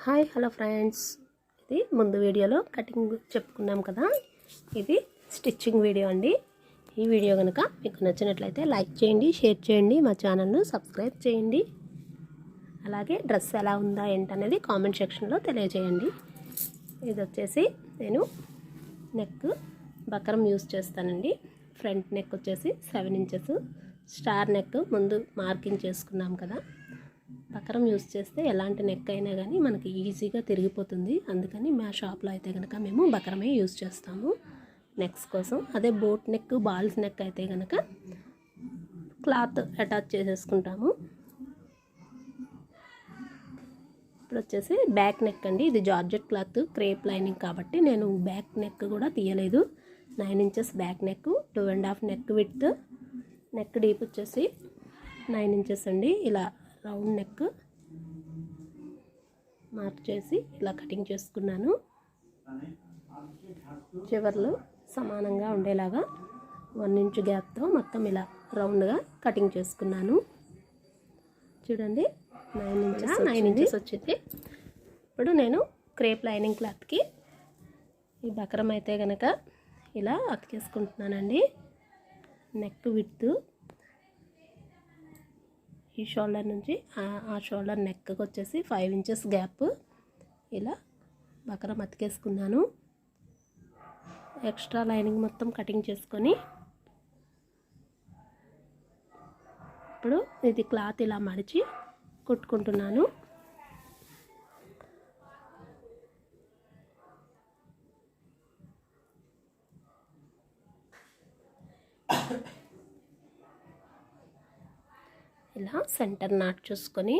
Hi hello friends, ఇది ముందు వీడియోలో కటింగ్ చెప్పుకున్నాం కదా. ఇది స్టిచ్చింగ్ వీడియో అండి. ఈ వీడియో కనుక మీకు నచ్చినట్లయితే లైక్ చేయండి, షేర్ చేయండి, మా ఛానల్ను సబ్స్క్రైబ్ చేయండి. అలాగే డ్రెస్ ఎలా ఉందా ఏంటనేది కామెంట్ సెక్షన్లో తెలియజేయండి. ఇది వచ్చేసి నేను నెక్ బకరం యూస్ చేస్తానండి. ఫ్రంట్ నెక్ వచ్చేసి 7 ఇంచెస్, స్టార్ నెక్ ముందు మార్కింగ్ చేసుకున్నాం కదా. బకరం యూస్ చేస్తే ఎలాంటి నెక్ అయినా కానీ మనకి ఈజీగా తిరిగిపోతుంది. అందుకని మా షాప్లో అయితే కనుక మేము బకరమే యూస్ చేస్తాము నెక్స్ కోసం. అదే బోట్ నెక్, బాల్స్ నెక్ అయితే కనుక క్లాత్ అటాచ్ చేసేసుకుంటాము. ఇప్పుడు వచ్చేసి బ్యాక్ నెక్ అండి. ఇది జార్జెట్ క్లాత్, క్రేప్ లైనింగ్ కాబట్టి నేను బ్యాక్ నెక్ కూడా తీయలేదు. 9 inches back neck, 2.5 neck width, neck deep వచ్చేసి 9 ఇంచెస్ అండి. ఇలా రౌండ్ నెక్ మార్క్ చేసి ఇలా కటింగ్ చేసుకున్నాను. చివర్లు సమానంగా ఉండేలాగా 1 ఇంచ్ గ్యాప్తో మొత్తం ఇలా రౌండ్గా కటింగ్ చేసుకున్నాను. చూడండి 9 ఇంచెస్ వచ్చింది. ఇప్పుడు నేను క్రేప్ లైనింగ్ క్లాత్కి ఈ బకరం అయితే కనుక ఇలా అతికేసుకుంటున్నానండి. నెక్ విడ్త్ ఈ షోల్డర్ నుంచి ఆ షోల్డర్ నెక్కి వచ్చేసి 5 ఇంచెస్ గ్యాప్ ఇలా బకరం అతికేసుకున్నాను. ఎక్స్ట్రా లైనింగ్ మొత్తం కటింగ్ చేసుకొని ఇప్పుడు ఇది క్లాత్ ఇలా మడిచి కుట్టుకుంటున్నాను. ఇలా సెంటర్ నాట్ చూసుకొని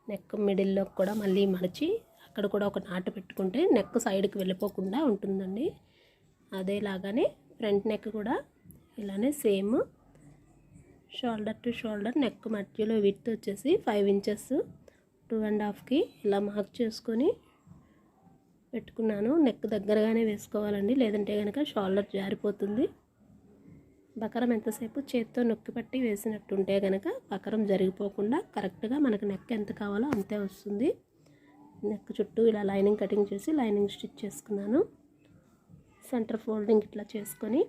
నెక్ మిడిల్లో కూడా మళ్ళీ మడిచి అక్కడ కూడా ఒక నాటు పెట్టుకుంటే నెక్ సైడ్కి వెళ్ళిపోకుండా ఉంటుందండి. అదేలాగానే ఫ్రంట్ నెక్ కూడా ఇలానే same shoulder to shoulder neck మధ్యలో విడ్త్ వచ్చేసి 5 ఇంచెస్ 2.5కి ఇలా మార్క్ చేసుకొని పెట్టుకున్నాను. నెక్ దగ్గరగానే వేసుకోవాలండి, లేదంటే కనుక షోల్డర్ జారిపోతుంది. బకరం ఎంతసేపు చేత్తో నొక్కి పట్టి వేసినట్టుంటే కనుక బకరం జరిగిపోకుండా కరెక్ట్గా మనకు నెక్ ఎంత కావాలో అంతే వస్తుంది. నెక్ చుట్టూ ఇలా లైనింగ్ కటింగ్ చేసి లైనింగ్ స్టిచ్ చేసుకున్నాను. సెంటర్ ఫోల్డింగ్ ఇట్లా చేసుకొని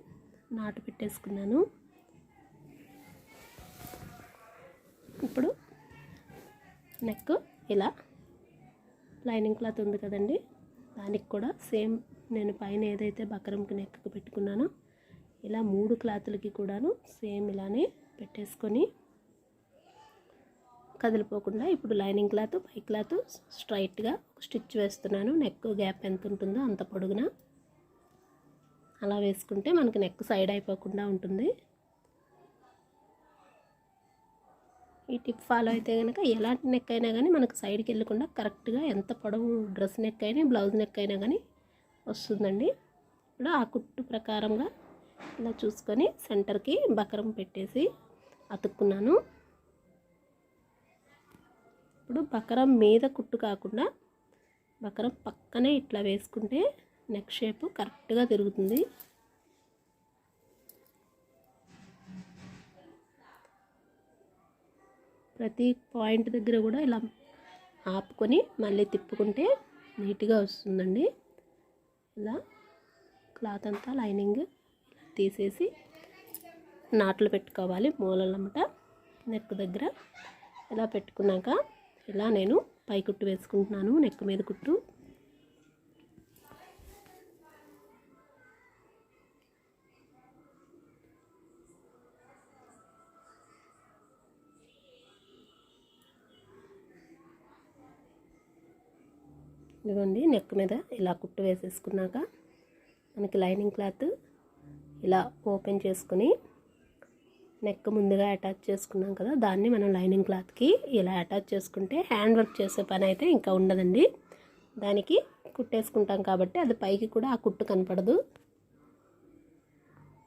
నాటు పెట్టేసుకున్నాను. ఇప్పుడు నెక్ ఇలా లైనింగ్ క్లాత్ ఉంది కదండి, దానికి కూడా సేమ్ నేను పైన ఏదైతే బకరంకి నెక్కి పెట్టుకున్నానో ఇలా 3 క్లాతులకి కూడాను సేమ్ ఇలానే పెట్టేసుకొని కదిలిపోకుండా ఇప్పుడు లైనింగ్ క్లాత్, పై క్లాత్ స్ట్రైట్గా స్టిచ్ వేస్తున్నాను. నెక్ గ్యాప్ ఎంత ఉంటుందో అంత పొడుగున అలా వేసుకుంటే మనకి నెక్ సైడ్ అయిపోకుండా ఉంటుంది. ఈ టిప్ ఫాలో అయితే కనుక ఎలాంటి నెక్ అయినా కానీ మనకు సైడ్కి వెళ్ళకుండా కరెక్ట్గా ఎంత పొడవు డ్రెస్ నెక్ అయినా బ్లౌజ్ నెక్ అయినా కానీ వస్తుందండి. ఇప్పుడు ఆ కుట్టు ప్రకారంగా ఇలా చూసుకొని సెంటర్కి బకరం పెట్టేసి అతుక్కున్నాను. ఇప్పుడు బకరం మీద కుట్టు కాకుండా బకరం పక్కనే ఇట్లా వేసుకుంటే నెక్ షేప్ కరెక్ట్గా తిరుగుతుంది. ప్రతి పాయింట్ దగ్గర కూడా ఇలా ఆపుకొని మళ్ళీ తిప్పుకుంటే నీట్గా వస్తుందండి. ఇలా క్లాత్ అంతా లైనింగ్ తీసేసి నాట్లు పెట్టుకోవాలి మూలలమ్మట నెక్ దగ్గర. ఇలా పెట్టుకున్నాక ఇలా నేను పై కుట్టు వేసుకుంటున్నాను. నెక్ మీద కుట్టు ఇదిగోండి. నెక్ మీద ఇలా కుట్టు వేసేసుకున్నాక మనకి లైనింగ్ క్లాత్ ఇలా ఓపెన్ చేసుకుని నెక్ ముందుగా అటాచ్ చేసుకున్నాం కదా, దాన్ని మనం లైనింగ్ క్లాత్కి ఇలా అటాచ్ చేసుకుంటే హ్యాండ్ వర్క్ చేసే పని అయితే ఇంకా ఉండదండి. దానికి కుట్టేసుకుంటాం కాబట్టి అది పైకి కూడా ఆ కుట్టు కనపడదు.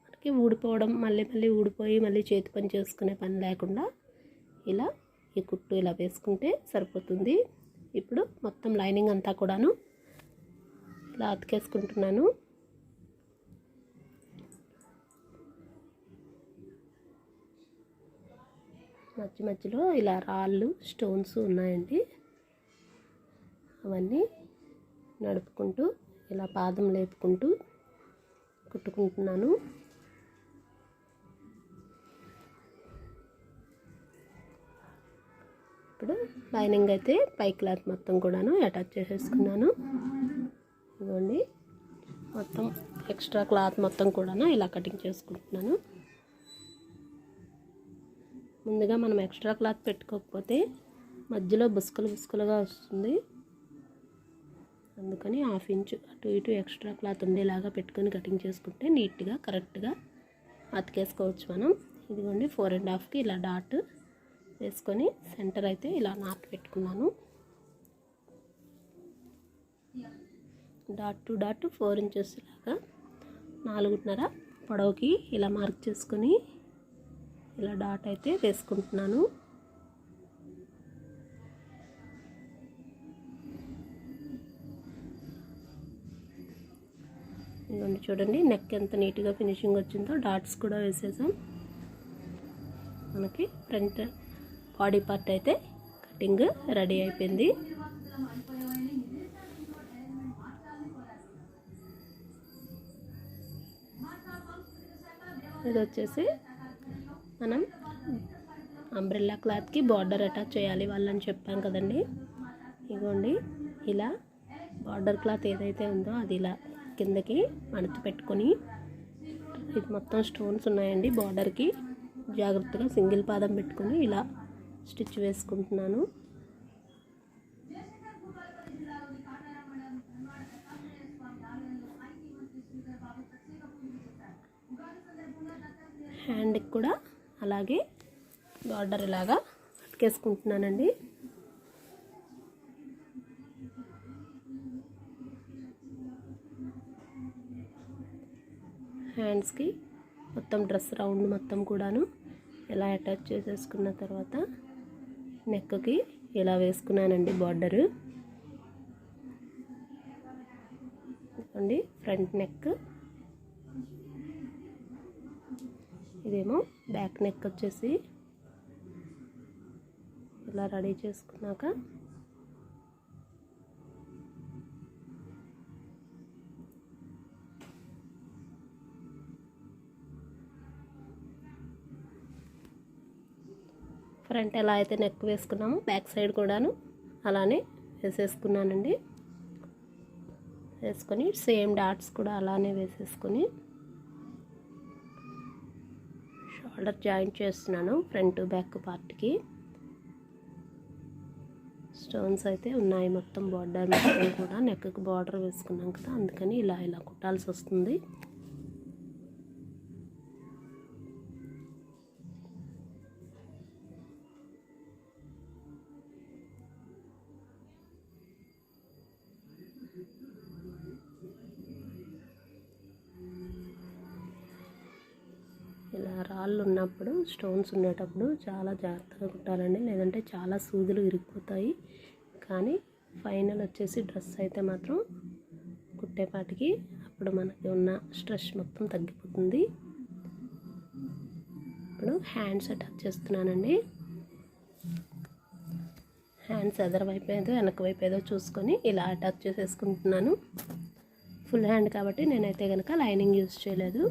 మనకి ఊడిపోవడం, మళ్ళీ ఊడిపోయి మళ్ళీ చేతి పని చేసుకునే పని లేకుండా ఇలా ఈ కుట్టు ఇలా వేసుకుంటే సరిపోతుంది. ఇప్పుడు మొత్తం లైనింగ్ అంతా కూడాను ఇలా అతికేసుకుంటున్నాను. మధ్యలో ఇలా రాళ్ళు, స్టోన్స్ ఉన్నాయండి, అవన్నీ నడుపుకుంటూ ఇలా పాదం లేపుకుంటూ కుట్టుకుంటున్నాను. ఇప్పుడు లైనింగ్ అయితే పై క్లాత్ మొత్తం కూడాను అటాచ్ చేసేసుకున్నాను. ఇదిగోండి మొత్తం ఎక్స్ట్రా క్లాత్ మొత్తం కూడాను ఇలా కటింగ్ చేసుకుంటున్నాను. ముందుగా మనం ఎక్స్ట్రా క్లాత్ పెట్టుకోకపోతే మధ్యలో బుస్కలుగా వస్తుంది. అందుకని 1/2 ఇంచు అటు ఇటు ఎక్స్ట్రా క్లాత్ ఉండేలాగా పెట్టుకొని కటింగ్ చేసుకుంటే నీట్గా కరెక్ట్గా అతికేసుకోవచ్చు మనం. ఇదిగోండి 4.5కి ఇలా డాట్ వేసుకొని సెంటర్ అయితే ఇలా నాట్ పెట్టుకున్నాను. డాట్ టు డాట్ 4 ఇంచెస్ లాగా 4.5 పొడవుకి ఇలా మార్క్ చేసుకొని ఇలా డాట్ అయితే వేసుకుంటున్నాను. ఇదిగోండి చూడండి నెక్ ఎంత నీట్గా ఫినిషింగ్ వచ్చిందో. డాట్స్ కూడా వేసేసాం. మనకి ఫ్రంట్ బాడీ పార్ట్ అయితే కటింగ్ రెడీ అయిపోయింది. ఇది వచ్చేసి మనం అంబ్రెల్లా క్లాత్కి బార్డర్ అటాచ్ చేయాలి వాళ్ళని చెప్పాం కదండి. ఇదిగోండి ఇలా బార్డర్ క్లాత్ ఏదైతే ఉందో అది ఇలా కిందకి మడత పెట్టుకొని, ఇది మొత్తం స్టోన్స్ ఉన్నాయండి బార్డర్కి, జాగ్రత్తగా సింగిల్ పాదం పెట్టుకొని ఇలా స్టిచ్ వేసుకుంటున్నాను. హ్యాండ్కి కూడా అలాగే బార్డర్ ఇలాగా అతికేసుకుంటున్నానండి. హ్యాండ్స్కి మొత్తం డ్రెస్ రౌండ్ మొత్తం కూడాను ఇలా అటాచ్ చేసేసుకున్న తర్వాత నెక్కి ఇలా వేసుకున్నానండి బార్డరు. అండి ఫ్రంట్ నెక్, ఇదేమో బ్యాక్ నెక్ వచ్చేసి ఇలా రెడీ చేసుకున్నాక ఫ్రంట్ ఎలా అయితే నెక్ వేసుకున్నామో బ్యాక్ సైడ్ కూడాను అలానే వేసేసుకున్నానండి. వేసుకొని సేమ్ డాట్స్ కూడా అలానే వేసేసుకొని షోల్డర్ జాయింట్ చేస్తున్నాను. ఫ్రంట్ బ్యాక్ పార్ట్కి స్టోన్స్ అయితే ఉన్నాయి మొత్తం బార్డర్ మొత్తం కూడా. నెక్కి బార్డర్ వేసుకున్నాం కదా, అందుకని ఇలా ఇలా కుట్టాల్సి వస్తుంది. ఇలా రాళ్ళు ఉన్నప్పుడు, స్టోన్స్ ఉండేటప్పుడు చాలా జాగ్రత్తగా కుట్టాలండి, లేదంటే చాలా సూదులు ఇరిగిపోతాయి. కానీ ఫైనల్ వచ్చేసి డ్రెస్ అయితే మాత్రం కుట్టేపాటికి అప్పుడు మనకి ఉన్న స్ట్రెస్ మొత్తం తగ్గిపోతుంది. ఇప్పుడు హ్యాండ్స్ అటాచ్ చేస్తున్నానండి. హ్యాండ్స్ ఎదర వైపు ఏదో వెనక వైపు ఏదో చూసుకొని ఇలా అటాచ్ చేసేసుకుంటున్నాను. ఫుల్ హ్యాండ్ కాబట్టి నేనైతే కనుక లైనింగ్ యూజ్ చేయలేదు.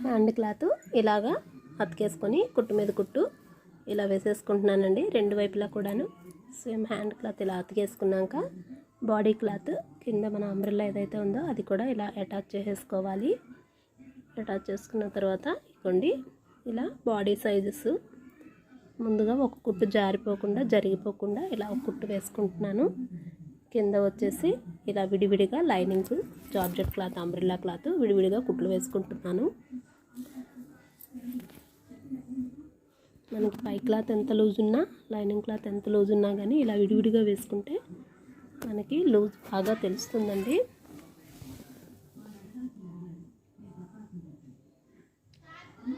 హ్యాండ్ క్లాత్ ఇలాగా అతికేసుకొని కుట్టు మీద కుట్టు ఇలా వేసేసుకుంటున్నానండి. రెండు వైపులా కూడాను సేమ్ హ్యాండ్ క్లాత్ ఇలా అతికేసుకున్నాక బాడీ క్లాత్ కింద మన అంబ్రెల్లా ఏదైతే ఉందో అది కూడా ఇలా అటాచ్ చేసేసుకోవాలి. అటాచ్ చేసుకున్న తర్వాత ఇవ్వండి ఇలా బాడీ సైజెస్ ముందుగా ఒక కుట్టు జారిపోకుండా జరిగిపోకుండా ఇలా ఒక కుట్టు వేసుకుంటున్నాను. కింద వచ్చేసి ఇలా విడివిడిగా lining georgette cloth umbrella cloth విడివిడిగా కుట్లు వేసుకుంటున్నాను. మనకి పై క్లాత్ ఎంత లూజ్ ఉన్నా లైనింగ్ క్లాత్ ఎంత లూజ్ ఉన్నా కానీ ఇలా విడివిడిగా వేసుకుంటే మనకి లూజ్ బాగా తెలుస్తుందండి.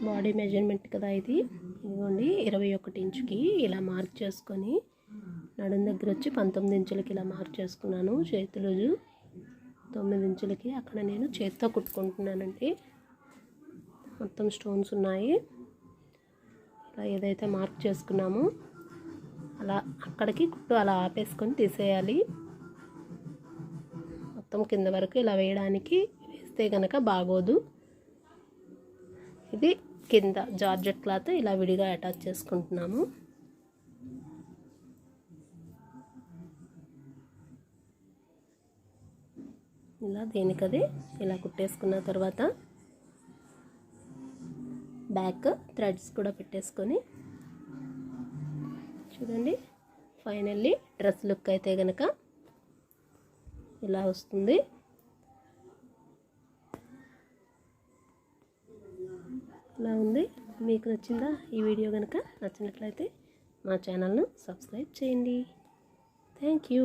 బాడీ మెజర్మెంట్ కదా ఇది. ఇదిగోండి 21 ఇంచుకి ఇలా మార్క్ చేసుకొని నడుం దగ్గర వచ్చి 19 ఇంచులకి ఇలా మార్క్ చేసుకున్నాను. చేతి లూజు 9 ఇంచులకి అక్కడ నేను చేతితో కుట్టుకుంటున్నానండి. మొత్తం స్టోన్స్ ఉన్నాయి. ఇలా ఏదైతే మార్క్ చేసుకున్నామో అలా అక్కడికి కుట్టు అలా ఆపేసుకొని తీసేయాలి. మొత్తం కింద వరకు ఇలా వేయడానికి వేస్తే కనుక బాగోదు. ఇది కింద జార్జెట్ క్లాత్ ఇలా విడిగా అటాచ్ చేసుకుంటున్నాము. ఇలా దేనికది ఇలా కుట్టేసుకున్న తర్వాత బ్యాక్ థ్రెడ్స్ కూడా పెట్టేసుకొని చూడండి. ఫైనల్లీ డ్రెస్ లుక్ అయితే కనుక ఇలా వస్తుంది. ఇలా ఉంది. మీకు నచ్చిందా ఈ వీడియో కనుక? నచ్చినట్లయితే మా ఛానల్ను సబ్స్క్రైబ్ చేయండి. Thank you.